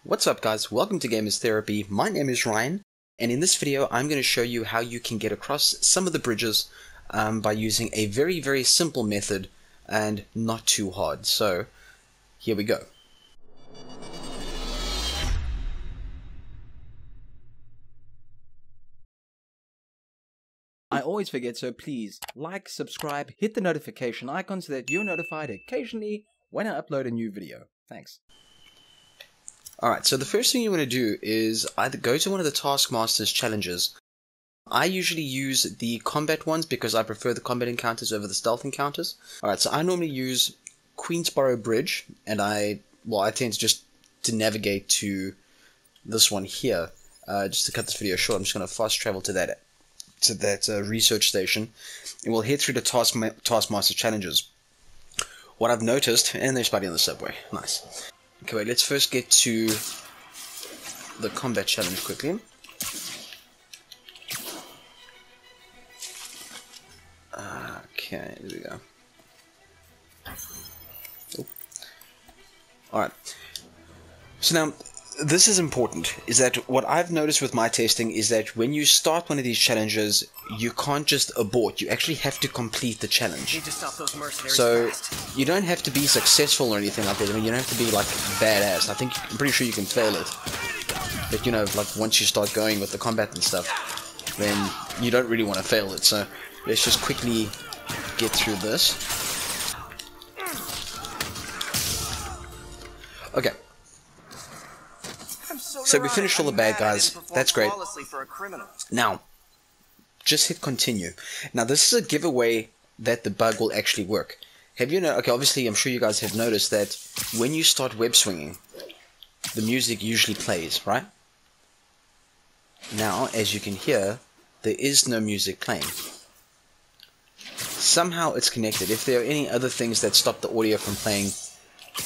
What's up guys, welcome to Gamers Therapy. My name is Ryan, and in this video I'm going to show you how you can get across some of the bridges by using a very simple method and not too hard. So here we go. I always forget, so please like, subscribe, hit the notification icon so that you're notified occasionally when I upload a new video. Thanks. Alright, so the first thing you want to do is either go to one of the Taskmaster's challenges. I usually use the combat ones because I prefer the combat encounters over the stealth encounters. Alright, so I normally use Queensborough Bridge, and I tend to just navigate to this one here. Just to cut this video short, I'm just going to fast travel to that research station, and we'll head through the Taskmaster challenges. What I've noticed, and there's somebody on the subway, nice. Okay, wait, let's first get to the combat challenge quickly. Okay, there we go. Oh. Alright. So now, this is important, is that what I've noticed with my testing is that when you start one of these challenges, you can't just abort, you actually have to complete the challenge. Need to stop those mercenaries so fast. you don't have to be successful or anything like that. I mean, you don't have to be like badass. I'm pretty sure you can fail it. But you know, like once you start going with the combat and stuff, then you don't really want to fail it. So let's just quickly get through this. Okay. So we finished all the bad guys. That's great. Now, just hit continue. Now this is a giveaway that the bug will actually work. Have you know? Okay, obviously I'm sure you guys have noticed that when you start web swinging, the music usually plays, right? Now, as you can hear, there is no music playing. Somehow it's connected. If there are any other things that stop the audio from playing,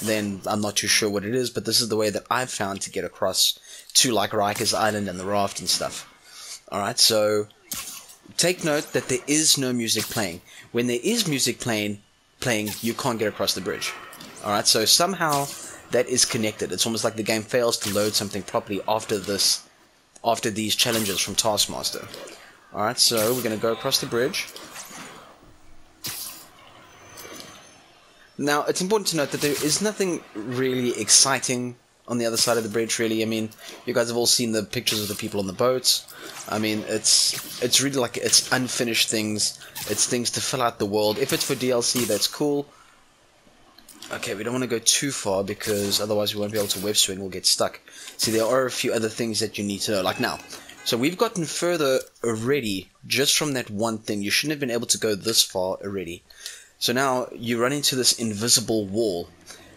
then I'm not too sure what it is, but this is the way that I've found to get across to like Rikers Island and the Raft and stuff. Alright, so take note that there is no music playing. When there is music playing, you can't get across the bridge. Alright, so somehow that is connected. It's almost like the game fails to load something properly after these challenges from Taskmaster. Alright, so we're going to go across the bridge. Now, it's important to note that there is nothing really exciting on the other side of the bridge, really. I mean, you guys have all seen the pictures of the people on the boats. I mean, it's really like, it's unfinished things. It's things to fill out the world. If it's for DLC, that's cool. Okay, we don't want to go too far because otherwise we won't be able to web swing. We'll get stuck. See, there are a few other things that you need to know, like now. So we've gotten further already just from that one thing. You shouldn't have been able to go this far already. So now you run into this invisible wall.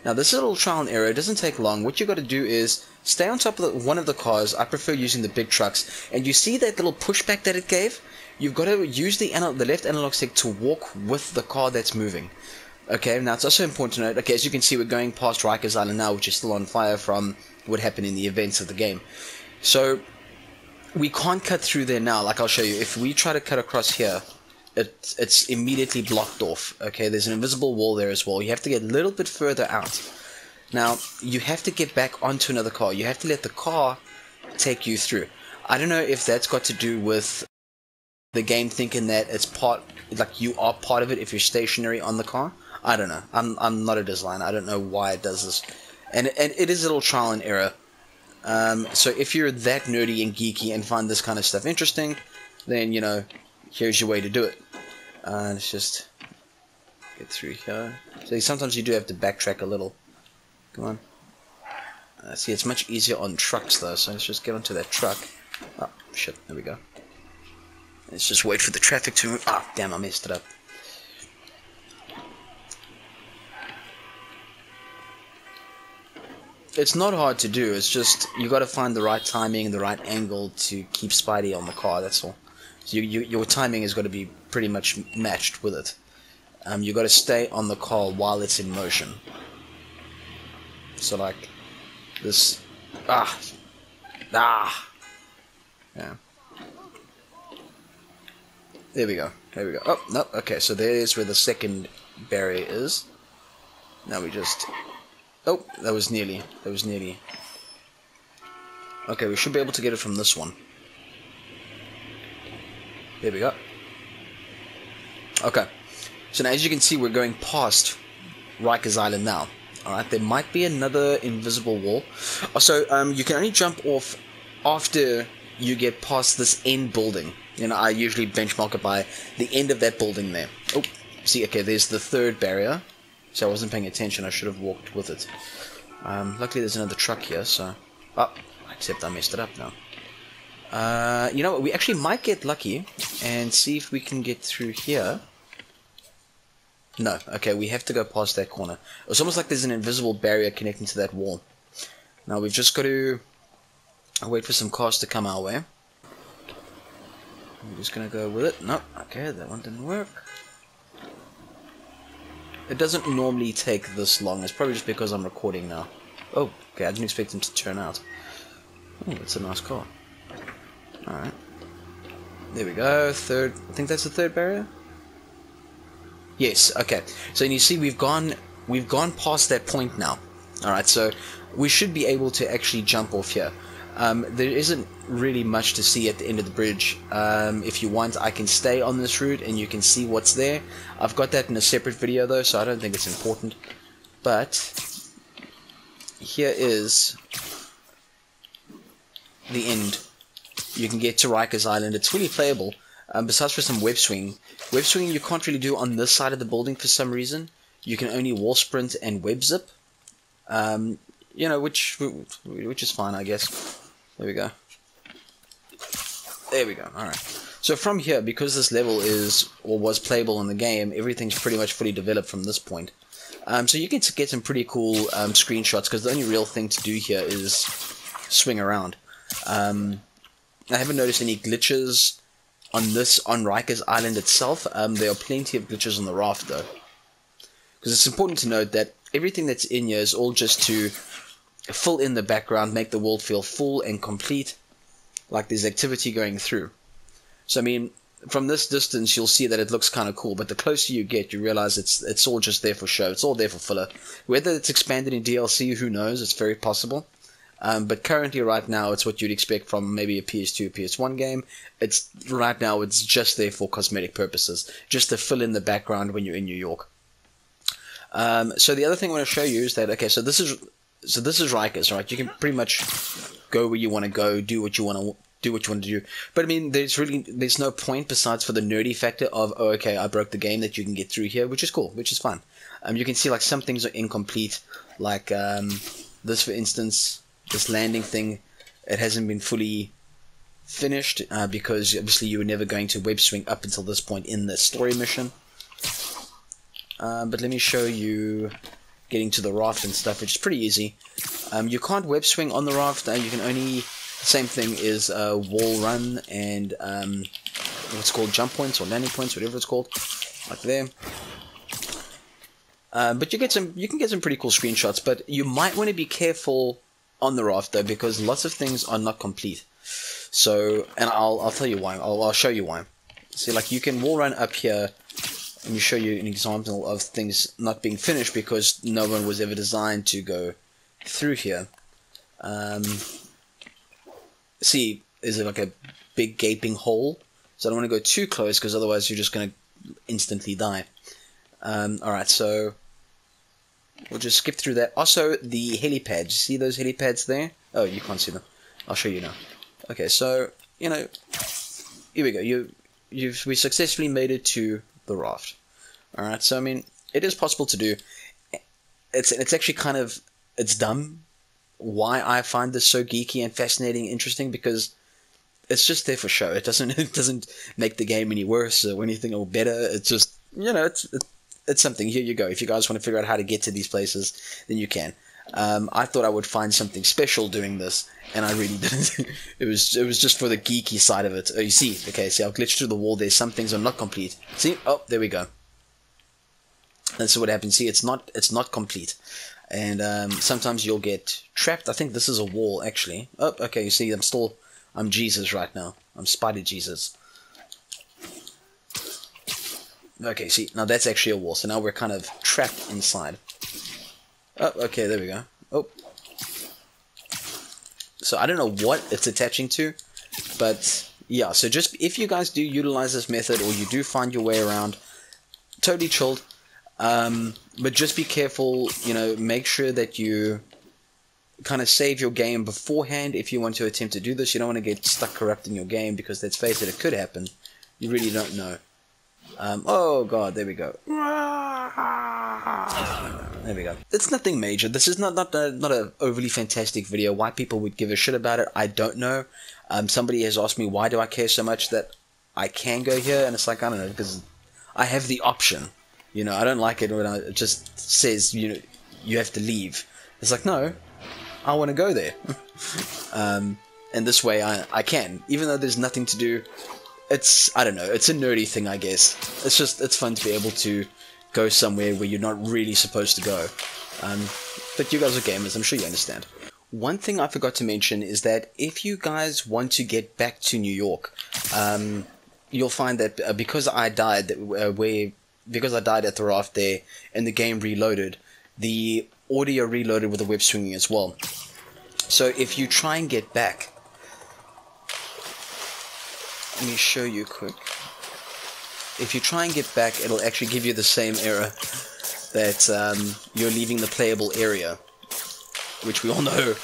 Now this is a little trial and error. It doesn't take long. What you got to do is stay on top of one of the cars. I prefer using the big trucks. And you see that little pushback that it gave? You've got to use the left analog stick to walk with the car that's moving. Okay, now it's also important to note, okay, as you can see we're going past Rikers Island now, which is still on fire from what happened in the events of the game. So we can't cut through there now, like I'll show you. If we try to cut across here, it's immediately blocked off. Okay, there's an invisible wall there as well. You have to get a little bit further out. Now, you have to get back onto another car. You have to let the car take you through. I don't know if that's got to do with the game thinking that it's like you are part of it if you're stationary on the car. I don't know. I'm not a designer. I don't know why it does this. And it is a little trial and error. So if you're that nerdy and geeky and find this kind of stuff interesting, then, you know, here's your way to do it. Let's just get through here. So sometimes you do have to backtrack a little. Come on. See, it's much easier on trucks though, so let's just get onto that truck. Oh, shit, there we go. Let's just wait for the traffic to move. Ah, damn, I messed it up. It's not hard to do, it's just, you gotta find the right timing, the right angle to keep Spidey on the car, that's all. So your timing has got to be pretty much matched with it. You got to stay on the car while it's in motion. So like this, yeah. There we go. There we go. Oh no. Okay, so there's where the second barrier is. Now we just. Oh, that was nearly. Okay, we should be able to get it from this one. There we go. Okay. So now as you can see, we're going past Rikers Island now. Alright, there might be another invisible wall. Also, you can only jump off after you get past this end building. You know, I usually benchmark it by the end of that building there. Oh, see, okay, there's the third barrier. So I wasn't paying attention, I should have walked with it. Luckily there's another truck here, so... Oh, except I messed it up now. You know what, we actually might get lucky and see if we can get through here. No, okay, we have to go past that corner. It's almost like there's an invisible barrier connecting to that wall. Now we've just got to wait for some cars to come our way. I'm just going to go with it. No, okay, that one didn't work. It doesn't normally take this long. It's probably just because I'm recording now. Oh, okay, I didn't expect him to turn out. Oh, that's a nice car. Alright. There we go, third, I think that's the third barrier? Yes, okay. So you see we've gone past that point now. Alright, so we should be able to actually jump off here. There isn't really much to see at the end of the bridge. If you want, I can stay on this route and you can see what's there. I've got that in a separate video though, so I don't think it's important. But here is the end. You can get to Rikers Island. It's fully playable. Besides for some web swinging. Web swinging you can't really do on this side of the building for some reason. You can only wall sprint and web zip. You know, which is fine, I guess. There we go. There we go. Alright. So from here, because this level is, or was playable in the game, everything's pretty much fully developed from this point. So you can get some pretty cool screenshots, because the only real thing to do here is swing around. I haven't noticed any glitches on Rikers Island itself. There are plenty of glitches on the raft though. Because it's important to note that everything that's in here is all just to fill in the background, make the world feel full and complete, like there's activity going through. So I mean, from this distance you'll see that it looks kind of cool, but the closer you get, you realize it's all just there for show. It's all there for filler. Whether it's expanded in DLC, who knows? It's very possible. But currently, right now, it's what you'd expect from maybe a PS2, PS1 game. Right now, it's just there for cosmetic purposes, just to fill in the background when you're in New York. So the other thing I want to show you is that, okay, so this is Rikers, right? You can pretty much go where you want to go, do what you want to do. But I mean, there's no point besides for the nerdy factor of, oh, okay, I broke the game, that you can get through here, which is cool, which is fun. You can see like some things are incomplete, like this, for instance. This landing thing, it hasn't been fully finished because obviously you were never going to web swing up until this point in the story mission. But let me show you getting to the raft and stuff, which is pretty easy. You can't web swing on the raft. You can only, same thing is wall run and what's called jump points or landing points, whatever it's called, like there. But you can get some pretty cool screenshots. But you might want to be careful on the raft though, because lots of things are not complete. So, and I'll tell you why. I'll show you why. See, like you can wall run up here, and we show you an example of things not being finished because no one was ever designed to go through here. See, is it like a big gaping hole? So I don't want to go too close because otherwise you're just going to instantly die. Alright, so we'll just skip through that. Also, the helipads. You see those helipads there? Oh, you can't see them. I'll show you now. Okay, so, you know, here we go. We successfully made it to the raft. Alright, so, I mean, it is possible to do. It's actually kind of, it's dumb why I find this so geeky and fascinating and interesting, because it's just there for show. It doesn't make the game any worse or anything or better. It's just, you know, it's something. Here you go. If you guys want to figure out how to get to these places, then you can. I thought I would find something special doing this, and I really didn't. It was just for the geeky side of it. Oh, you see? Okay, see, I've glitched through the wall there. Some things are not complete. See? Oh, there we go. That's what happens. See, it's not complete, and sometimes you'll get trapped. I think this is a wall, actually. Oh, okay. You see, I'm Jesus right now. I'm Spider Jesus. Okay, see, now that's actually a wall, so now we're kind of trapped inside. Oh, okay, there we go. Oh. So I don't know what it's attaching to, but yeah, so just if you guys do utilize this method or you do find your way around, totally chilled. But just be careful, you know, make sure that you kind of save your game beforehand if you want to attempt to do this. You don't want to get stuck corrupting your game, because let's face it, it could happen. You really don't know. Oh god, there we go. There we go. It's nothing major. This is not a overly fantastic video. Why people would give a shit about it, I don't know. Somebody has asked me, why do I care so much that I can go here? And it's like, I don't know, because I have the option. You know, I don't like it when it just says, you know, you have to leave. It's like, no, I want to go there. And this way I can, even though there's nothing to do. It's, I don't know, it's a nerdy thing, I guess. It's fun to be able to go somewhere where you're not really supposed to go. But you guys are gamers, I'm sure you understand. One thing I forgot to mention is that if you guys want to get back to New York, you'll find that because I died at the raft there and the game reloaded, the audio reloaded with the web swinging as well. So if you try and get back, let me show you quick. If you try and get back, it'll actually give you the same error that you're leaving the playable area, which we all know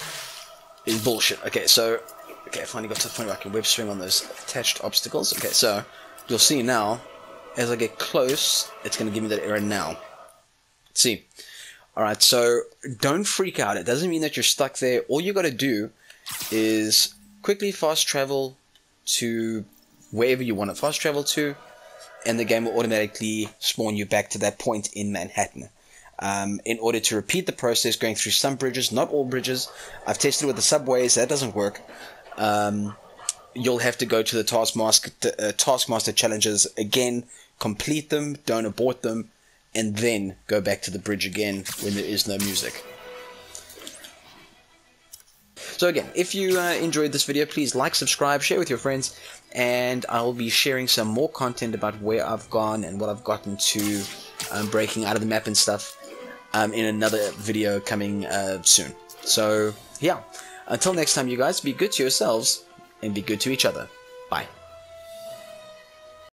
is bullshit. Okay, so I finally got to the point where I can web swing on those attached obstacles. Okay, so you'll see now, as I get close, it's going to give me that error now. Let's see. Alright, so don't freak out. It doesn't mean that you're stuck there. All you got to do is quickly fast travel to wherever you want to fast travel to, and the game will automatically spawn you back to that point in Manhattan. In order to repeat the process, going through some bridges, not all bridges. I've tested with the subways, that doesn't work. You'll have to go to the Taskmaster challenges again, complete them, don't abort them, and then go back to the bridge again when there is no music. So again, if you enjoyed this video, please like, subscribe, share with your friends, and I'll be sharing some more content about where I've gone and what I've gotten to breaking out of the map and stuff in another video coming soon. So yeah, until next time you guys, be good to yourselves and be good to each other. Bye.